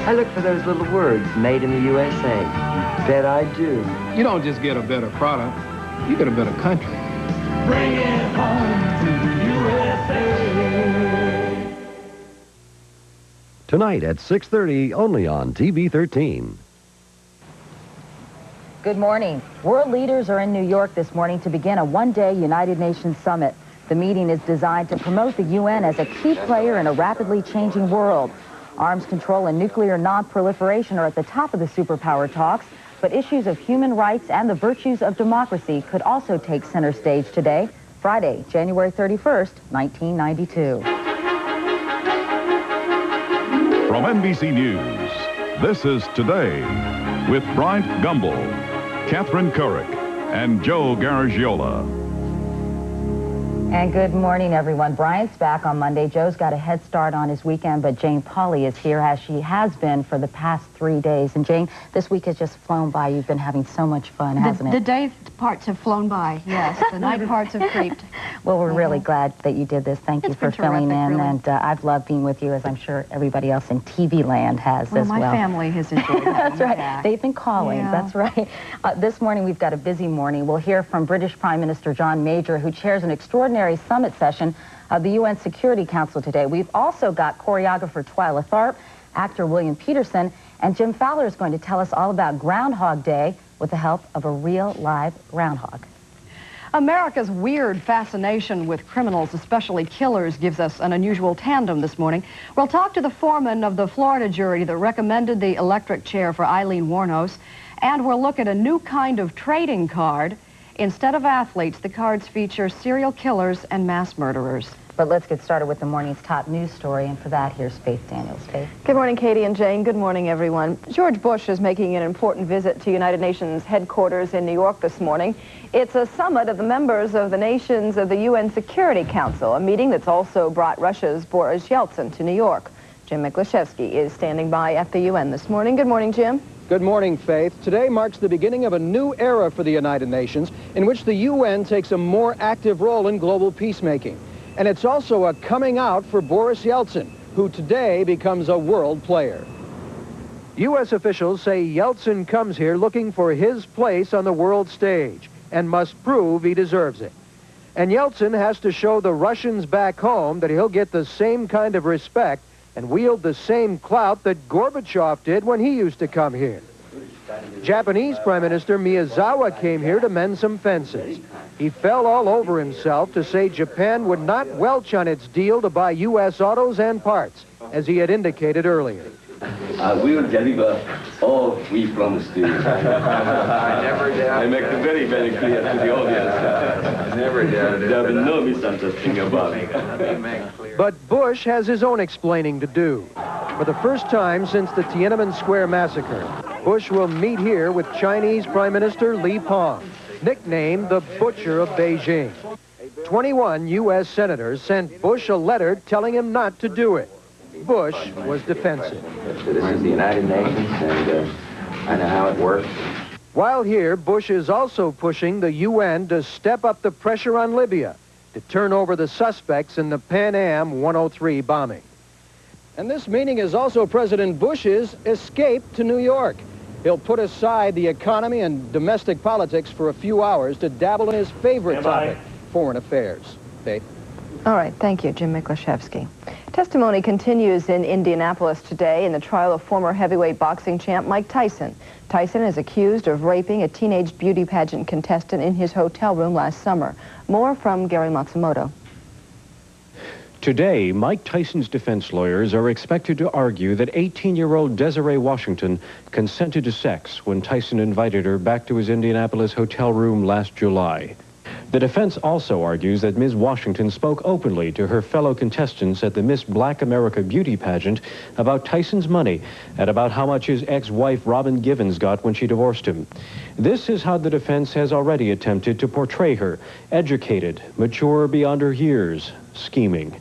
I look for those little words, made in the USA. Bet I do. You don't just get a better product, you get a better country. Bring it home to the USA. Tonight at 6:30, only on TV 13. Good morning. World leaders are in New York this morning to begin a one-day United Nations summit. The meeting is designed to promote the UN as a key player in a rapidly changing world. Arms control and nuclear non-proliferation are at the top of the superpower talks, but issues of human rights and the virtues of democracy could also take center stage today, Friday, January 31st, 1992. From NBC News, this is Today with Bryant Gumbel, Catherine Couric, and Joe Garagiola. And good morning, everyone. Bryant's back on Monday. Joe's got a head start on his weekend, but Jane Pauley is here, as she has been for the past 3 days. And Jane, this week has just flown by. You've been having so much fun, hasn't it? The day parts have flown by, yes. The night parts have creeped. Well, we're really glad that you did this. Thank you for filling in. Really. And I've loved being with you, as I'm sure everybody else in TV land has as well. My family has enjoyed having That's right. back. They've been calling. Yeah. That's right. This morning, we've got a busy morning. We'll hear from British Prime Minister John Major, who chairs an extraordinary summit session of the UN Security Council today. We've also got choreographer Twyla Tharp, actor William Peterson, and Jim Fowler is going to tell us all about Groundhog Day with the help of a real live groundhog. America's weird fascination with criminals, especially killers, gives us an unusual tandem this morning. We'll talk to the foreman of the Florida jury that recommended the electric chair for Aileen Wuornos, and we'll look at a new kind of trading card. Instead of athletes, the cards feature serial killers and mass murderers. But let's get started with the morning's top news story, and for that, here's Faith Daniels. Faith. Good morning, Katie and Jane. Good morning, everyone. George Bush is making an important visit to United Nations headquarters in New York this morning. It's a summit of the members of the nations of the UN Security Council, a meeting that's also brought Russia's Boris Yeltsin to New York. Jim Miklashevsky is standing by at the UN this morning. Good morning, Jim. Good morning, Faith. Today marks the beginning of a new era for the United Nations in which the UN takes a more active role in global peacemaking. And it's also a coming out for Boris Yeltsin, who today becomes a world player. U.S. officials say Yeltsin comes here looking for his place on the world stage and must prove he deserves it. And Yeltsin has to show the Russians back home that he'll get the same kind of respect and wield the same clout that Gorbachev did when he used to come here. Japanese Prime Minister Miyazawa came here to mend some fences. He fell all over himself to say Japan would not welch on its deal to buy U.S. autos and parts, as he had indicated earlier. We will deliver all we promised to you. I never doubt. I make it very, very clear to the audience. Never doubted it. There will be no misunderstanding about it. But Bush has his own explaining to do. For the first time since the Tiananmen Square massacre, Bush will meet here with Chinese Prime Minister Li Peng, nicknamed the Butcher of Beijing. 21 U.S. senators sent Bush a letter telling him not to do it. Bush was defensive. This is the United Nations, and I know how it works. While here, Bush is also pushing the UN to step up the pressure on Libya to turn over the suspects in the Pan Am 103 bombing. And this meeting is also President Bush's escape to New York. He'll put aside the economy and domestic politics for a few hours to dabble in his favorite topic, foreign affairs. Faith? All right, thank you, Jim Miklashevsky. Testimony continues in Indianapolis today in the trial of former heavyweight boxing champ Mike Tyson. Tyson is accused of raping a teenage beauty pageant contestant in his hotel room last summer. More from Gary Matsumoto. Today, Mike Tyson's defense lawyers are expected to argue that 18-year-old Desiree Washington consented to sex when Tyson invited her back to his Indianapolis hotel room last July. The defense also argues that Ms. Washington spoke openly to her fellow contestants at the Miss Black America beauty pageant about Tyson's money and about how much his ex-wife Robin Givens got when she divorced him. This is how the defense has already attempted to portray her: educated, mature beyond her years, scheming.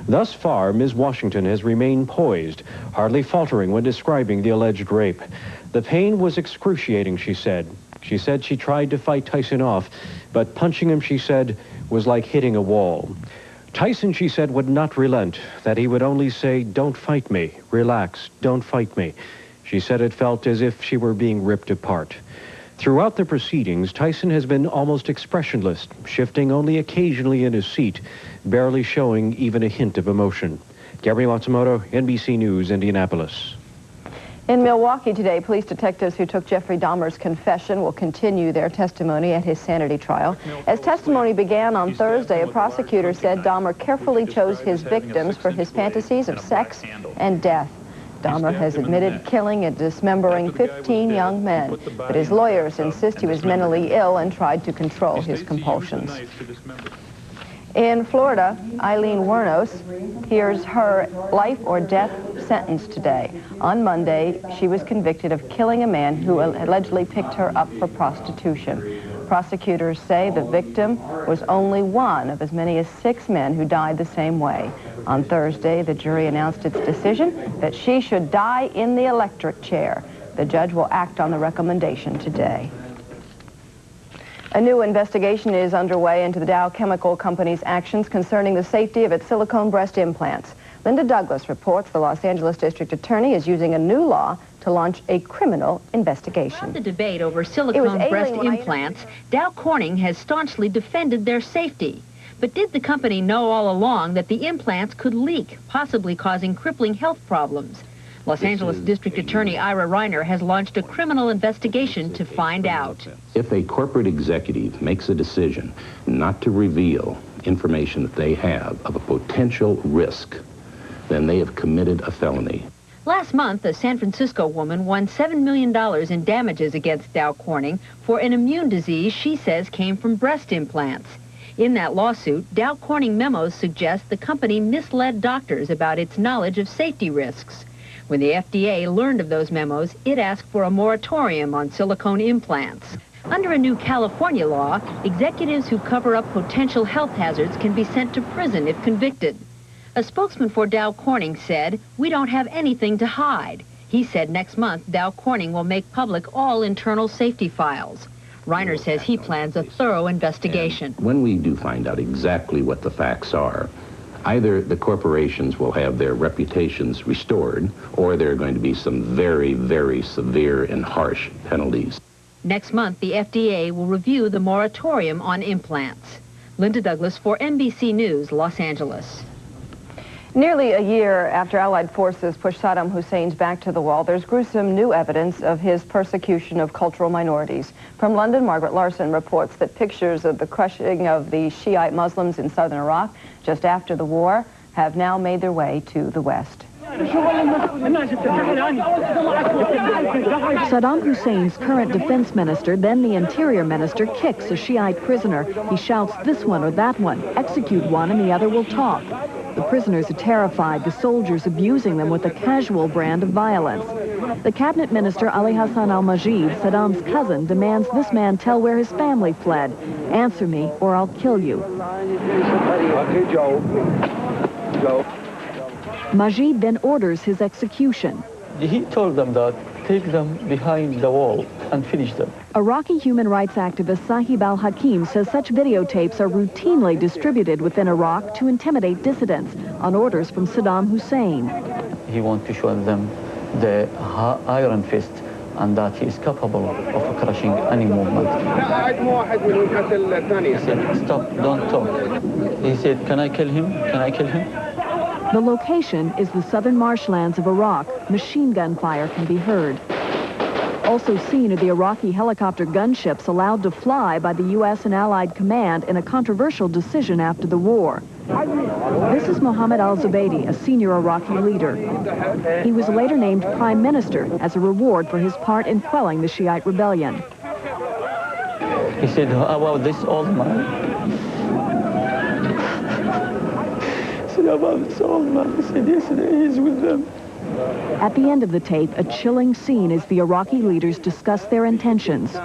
Thus far, Ms. Washington has remained poised, hardly faltering when describing the alleged rape. The pain was excruciating, she said. She said she tried to fight Tyson off, but punching him, she said, was like hitting a wall. Tyson, she said, would not relent, that he would only say, "Don't fight me, relax, don't fight me." She said it felt as if she were being ripped apart. Throughout the proceedings, Tyson has been almost expressionless, shifting only occasionally in his seat, barely showing even a hint of emotion. Gary Matsumoto, NBC News, Indianapolis. In Milwaukee today, police detectives who took Jeffrey Dahmer's confession will continue their testimony at his sanity trial. As testimony began on Thursday, a prosecutor said Dahmer carefully chose his victims for his fantasies of sex and death. Dahmer has admitted killing and dismembering 15 young men, but his lawyers insist he was mentally ill and tried to control his compulsions. In Florida, Aileen Wuornos hears her life or death sentence today. On Monday, she was convicted of killing a man who allegedly picked her up for prostitution. Prosecutors say the victim was only one of as many as 6 men who died the same way. On Thursday, the jury announced its decision that she should die in the electric chair. The judge will act on the recommendation today. A new investigation is underway into the Dow Chemical Company's actions concerning the safety of its silicone breast implants. Linda Douglas reports the Los Angeles District Attorney is using a new law to launch a criminal investigation. Throughout the debate over silicone breast implants, Dow Corning has staunchly defended their safety. But did the company know all along that the implants could leak, possibly causing crippling health problems? Los Angeles District Attorney Ira Reiner has launched a criminal investigation to find out. If a corporate executive makes a decision not to reveal information that they have of a potential risk, then they have committed a felony. Last month, a San Francisco woman won $7 million in damages against Dow Corning for an immune disease she says came from breast implants. In that lawsuit, Dow Corning memos suggest the company misled doctors about its knowledge of safety risks. When the FDA learned of those memos, it asked for a moratorium on silicone implants. Under a new California law, executives who cover up potential health hazards can be sent to prison if convicted. A spokesman for Dow Corning said, "We don't have anything to hide." He said next month Dow Corning will make public all internal safety files. Reiner says he plans a thorough investigation. And when we do find out exactly what the facts are, either the corporations will have their reputations restored, or there are going to be some very, very severe and harsh penalties. Next month, the FDA will review the moratorium on implants. Linda Douglas for NBC News, Los Angeles. Nearly a year after Allied forces pushed Saddam Hussein's back to the wall, there's gruesome new evidence of his persecution of cultural minorities. From London, Margaret Larson reports that pictures of the crushing of the Shiite Muslims in southern Iraq just after the war have now made their way to the West. Saddam Hussein's current defense minister, then the interior minister, kicks a Shiite prisoner. He shouts, "This one or that one. Execute one and the other will talk." The prisoners are terrified, the soldiers abusing them with a casual brand of violence. The cabinet minister, Ali Hassan al-Majid, Saddam's cousin, demands this man tell where his family fled. "Answer me or I'll kill you." Majid then orders his execution. He told them that take them behind the wall and finish them. Iraqi human rights activist Sahib al-Hakim says such videotapes are routinely distributed within Iraq to intimidate dissidents on orders from Saddam Hussein. He wants to show them the iron fist and that he is capable of crushing any movement. He said, "Stop, don't talk." He said, "Can I kill him? Can I kill him?" The location is the southern marshlands of Iraq. Machine gun fire can be heard. Also seen are the Iraqi helicopter gunships allowed to fly by the U.S. and Allied command in a controversial decision after the war. This is Mohammed al-Zubaydi, a senior Iraqi leader. He was later named prime minister as a reward for his part in quelling the Shiite rebellion. He said, "How about this old man?" He said, "About this old man." He said, "Yesterday he's with them." At the end of the tape, a chilling scene as the Iraqi leaders discuss their intentions.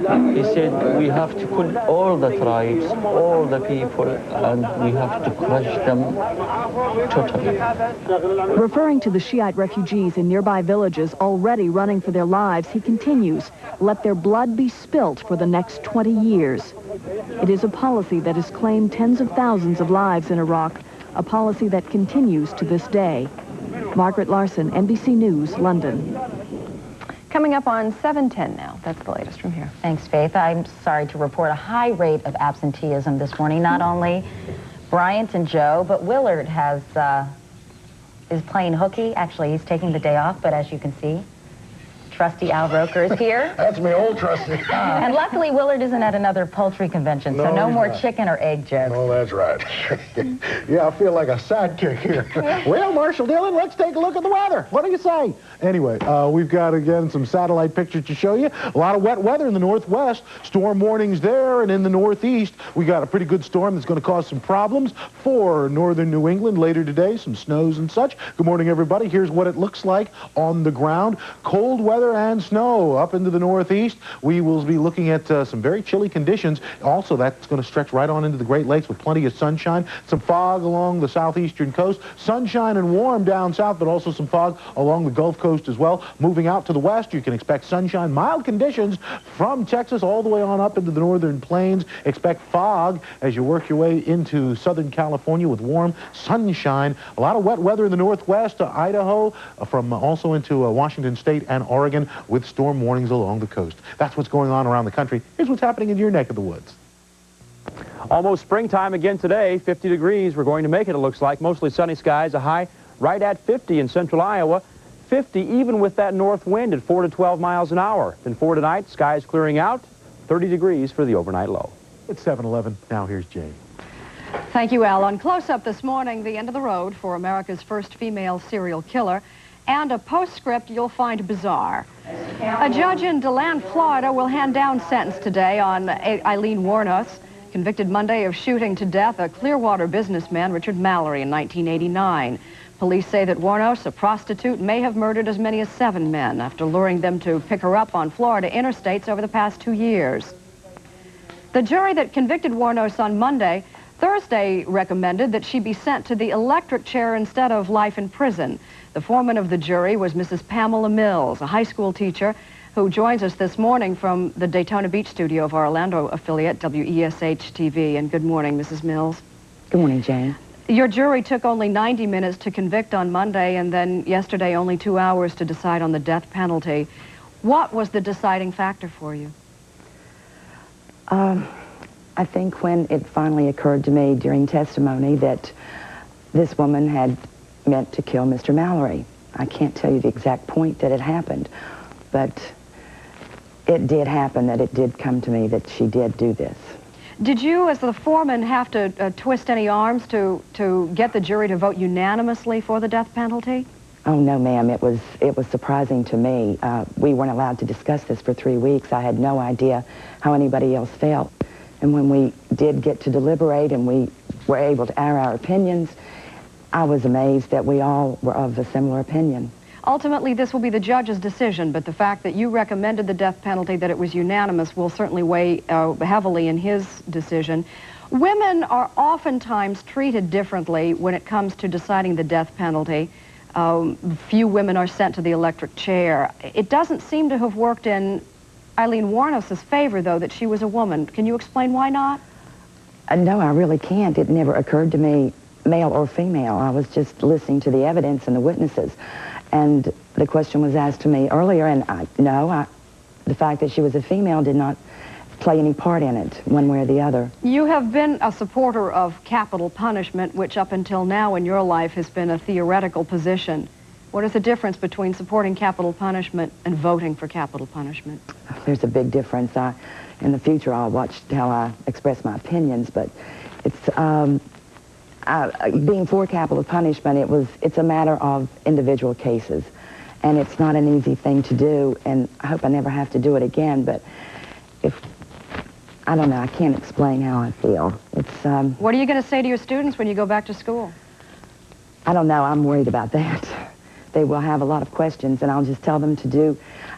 He said, we have to kill all the tribes, all the people, and we have to crush them totally. Referring to the Shiite refugees in nearby villages already running for their lives, he continues, let their blood be spilt for the next 20 years. It is a policy that has claimed tens of thousands of lives in Iraq, a policy that continues to this day. Margaret Larson, NBC News, London. Coming up on 7:10 now. That's the latest from here. Thanks, Faith. I'm sorry to report a high rate of absenteeism this morning. Not only Bryant and Joe, but Willard is playing hooky. Actually, he's taking the day off, but as you can see, trusty Al Roker is here. That's me, old trusty. And luckily, Willard isn't at another poultry convention, so no more chicken or egg jokes. Oh, that's right. Yeah, I feel like a sidekick here. Well, Marshall Dillon, let's take a look at the weather. What do you say? Anyway, we've got, again, some satellite pictures to show you. A lot of wet weather in the northwest. Storm warnings there, and in the northeast, we got a pretty good storm that's going to cause some problems for northern New England later today, some snows and such. Good morning, everybody. Here's what it looks like on the ground. Cold weather and snow up into the northeast. We will be looking at some very chilly conditions. Also, that's going to stretch right on into the Great Lakes with plenty of sunshine. Some fog along the southeastern coast. Sunshine and warm down south, but also some fog along the Gulf Coast as well. Moving out to the west, you can expect sunshine, mild conditions from Texas all the way on up into the northern plains. Expect fog as you work your way into Southern California with warm sunshine. A lot of wet weather in the northwest, Idaho, from also into Washington State and Oregon, with storm warnings along the coast. That's what's going on around the country. Here's what's happening in your neck of the woods. Almost springtime again today, 50 degrees. We're going to make it, it looks like. Mostly sunny skies, a high right at 50 in central Iowa. 50 even with that north wind at 4 to 12 miles an hour. Then 4 tonight, skies clearing out, 30 degrees for the overnight low. It's 7:11. Now here's Jay. Thank you, Al. On Close-Up this morning, the end of the road for America's first female serial killer, and a postscript you'll find bizarre. A judge in DeLand, Florida will hand down sentence today on Aileen Wuornos, convicted Monday of shooting to death a Clearwater businessman, Richard Mallory, in 1989. Police say that Wuornos, a prostitute, may have murdered as many as 7 men after luring them to pick her up on Florida interstates over the past 2 years. The jury that convicted Wuornos on Thursday recommended that she be sent to the electric chair instead of life in prison. The foreman of the jury was Mrs. Pamela Mills, a high school teacher who joins us this morning from the Daytona Beach studio of our Orlando affiliate, WESH-TV. And good morning, Mrs. Mills. Good morning, Jane. Your jury took only 90 minutes to convict on Monday, and then yesterday only 2 hours to decide on the death penalty. What was the deciding factor for you? I think when it finally occurred to me during testimony that this woman had meant to kill Mr. Mallory. I can't tell you the exact point that it happened, but it did happen, that it did come to me that she did do this. Did you, as the foreman, have to twist any arms to get the jury to vote unanimously for the death penalty? Oh, no, ma'am. It was surprising to me. We weren't allowed to discuss this for 3 weeks. I had no idea how anybody else felt. And when we did get to deliberate and we were able to air our opinions, I was amazed that we all were of a similar opinion. Ultimately, this will be the judge's decision, but the fact that you recommended the death penalty, that it was unanimous, will certainly weigh heavily in his decision. Women are oftentimes treated differently when it comes to deciding the death penalty. Few women are sent to the electric chair. It doesn't seem to have worked in Aileen Wuornos' favor, though, that she was a woman. Can you explain why not? No, I really can't. It never occurred to me, male or female. I was just listening to the evidence and the witnesses. And the question was asked to me earlier, and the fact that she was a female did not play any part in it, one way or the other. You have been a supporter of capital punishment, which up until now in your life has been a theoretical position. What is the difference between supporting capital punishment and voting for capital punishment? There's a big difference. In the future, I'll watch how I express my opinions, but it's being for capital punishment, it's a matter of individual cases, and it's not an easy thing to do, and I hope I never have to do it again, but I don't know, I can't explain how I feel. What are you going to say to your students when you go back to school? I don't know, I'm worried about that. They will have a lot of questions, and I'll just tell them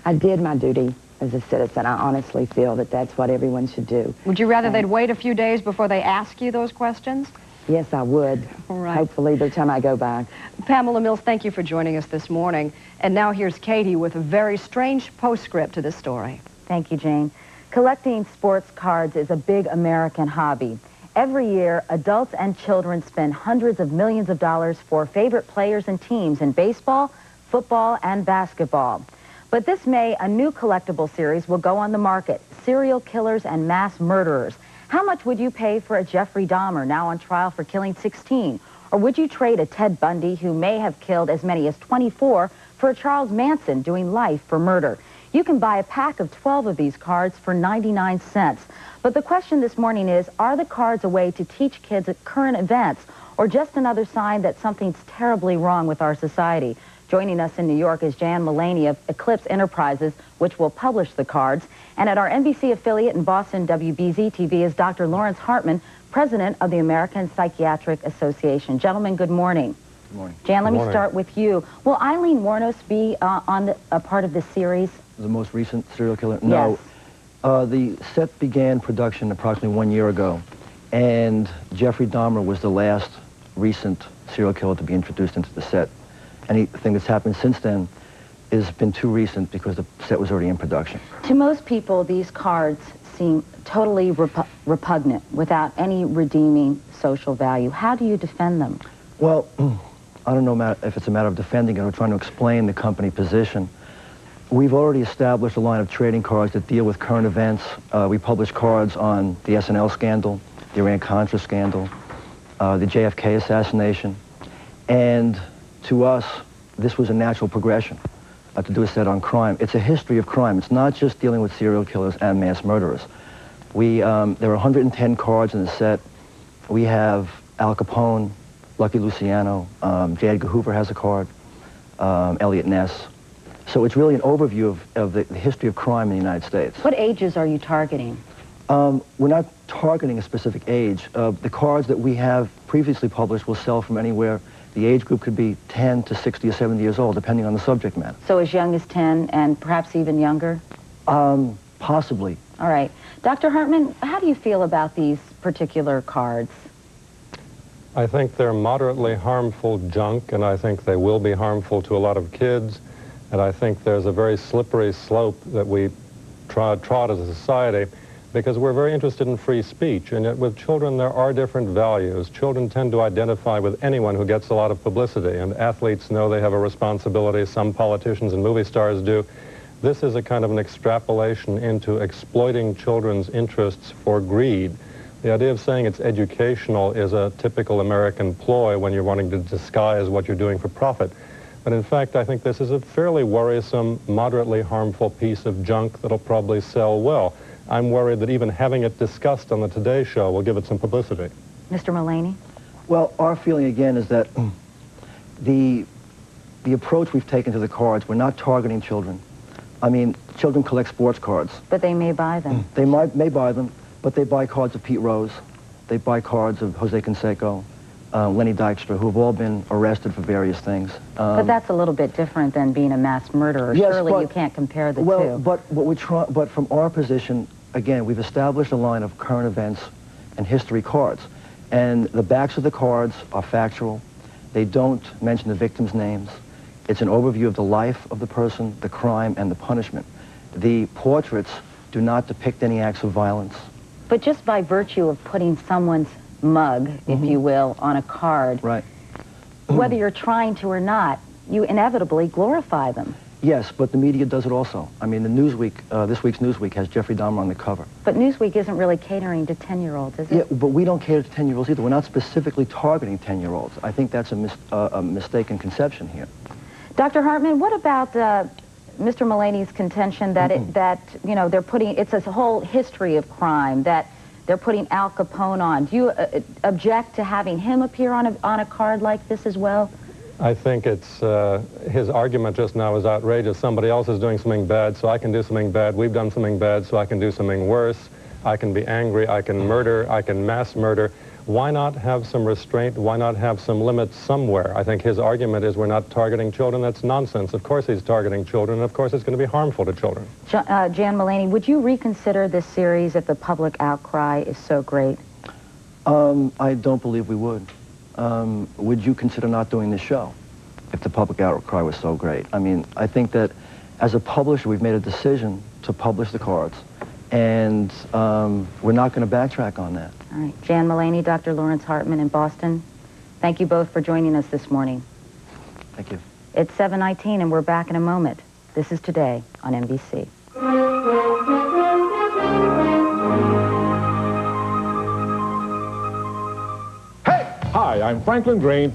I did my duty as a citizen. I honestly feel that that's what everyone should do. Would you rather they'd wait a few days before they ask you those questions? Yes, I would. All right. Hopefully by the time I go back. Pamela Mills, thank you for joining us this morning. And now here's Katie with a very strange postscript to this story. Thank you, Jane. Collecting sports cards is a big American hobby. Every year, adults and children spend hundreds of millions of dollars for favorite players and teams in baseball, football, and basketball. But this May, a new collectible series will go on the market, Serial Killers and Mass Murderers. How much would you pay for a Jeffrey Dahmer, now on trial for killing 16? Or would you trade a Ted Bundy, who may have killed as many as 24, for a Charles Manson doing life for murder? You can buy a pack of 12 of these cards for 99 cents. But the question this morning is, are the cards a way to teach kids current events, or just another sign that something's terribly wrong with our society? Joining us in New York is Jan Mullaney of Eclipse Enterprises, which will publish the cards. And at our NBC affiliate in Boston, WBZ-TV, is Dr. Lawrence Hartmann, president of the American Psychiatric Association. Gentlemen, good morning. Good morning. Jan, let me start with you. Will Aileen Wuornos be a part of this series? The most recent serial killer? No. Yes. The set began production approximately 1 year ago, and Jeffrey Dahmer was the last recent serial killer to be introduced into the set. Anything that's happened since then has been too recent because the set was already in production. To most people, these cards seem totally repugnant, without any redeeming social value. How do you defend them? Well, I don't know if it's a matter of defending it or trying to explain the company position. We've already established a line of trading cards that deal with current events. We publish cards on the SNL scandal, the Iran-Contra scandal, the JFK assassination, and to us, this was a natural progression to do a set on crime. It's a history of crime. It's not just dealing with serial killers and mass murderers. There are 110 cards in the set. We have Al Capone, Lucky Luciano, J. Edgar Hoover has a card, Elliot Ness. So it's really an overview of the history of crime in the United States. What ages are you targeting? We're not targeting a specific age. The cards that we have previously published will sell from anywhere. The age group could be 10 to 60 or 70 years old, depending on the subject matter. So as young as 10 and perhaps even younger? Possibly. All right. Dr. Hartmann, how do you feel about these particular cards? I think they're moderately harmful junk, and I think they will be harmful to a lot of kids. And I think there's a very slippery slope that we trod as a society, because we're very interested in free speech, and yet with children there are different values. Children tend to identify with anyone who gets a lot of publicity, and athletes know they have a responsibility, some politicians and movie stars do. This is a kind of an extrapolation into exploiting children's interests for greed. The idea of saying it's educational is a typical American ploy when you're wanting to disguise what you're doing for profit. But in fact, I think this is a fairly worrisome, moderately harmful piece of junk that'll probably sell well. I'm worried that even having it discussed on the Today Show will give it some publicity. Mr. Mullaney? Well, our feeling again is that the approach we've taken to the cards, we're not targeting children. I mean, children collect sports cards. But they may buy them. They may buy them, but they buy cards of Pete Rose. They buy cards of Jose Canseco, Lenny Dykstra, who have all been arrested for various things. But that's a little bit different than being a mass murderer. Yes, surely but, you can't compare the well, two. but from our position, again, we've established a line of current events and history cards. And the backs of the cards are factual. They don't mention the victims' names. It's an overview of the life of the person, the crime, and the punishment. The portraits do not depict any acts of violence. But just by virtue of putting someone's mug, if you will, on a card, right. Whether you're trying to or not, you inevitably glorify them. Yes, but the media does it also. I mean, the Newsweek, this week's Newsweek has Jeffrey Dahmer on the cover. But Newsweek isn't really catering to 10-year-olds, is it? Yeah, but we don't cater to 10-year-olds either. We're not specifically targeting 10-year-olds. I think that's a mistaken conception here. Dr. Hartmann, what about Mr. Mullaney's contention that you know, they're putting, it's a whole history of crime, that they're putting Al Capone on. Do you object to having him appear on a card like this as well? I think it's, his argument just now is outrageous. Somebody else is doing something bad, so I can do something bad. We've done something bad, so I can do something worse. I can be angry, I can murder, I can mass murder. Why not have some restraint? Why not have some limits somewhere? I think his argument is we're not targeting children. That's nonsense. Of course he's targeting children, and of course it's going to be harmful to children. Jan Mullaney, would you reconsider this series if the public outcry is so great? I don't believe we would. Would you consider not doing this show if the public outcry was so great? I mean, I think that as a publisher, we've made a decision to publish the cards, and we're not going to backtrack on that. All right. Jan Mullaney, Dr. Lawrence Hartmann in Boston, thank you both for joining us this morning. Thank you. It's 7:19, and we're back in a moment. This is Today on NBC. Hi, I'm Franklin Grain.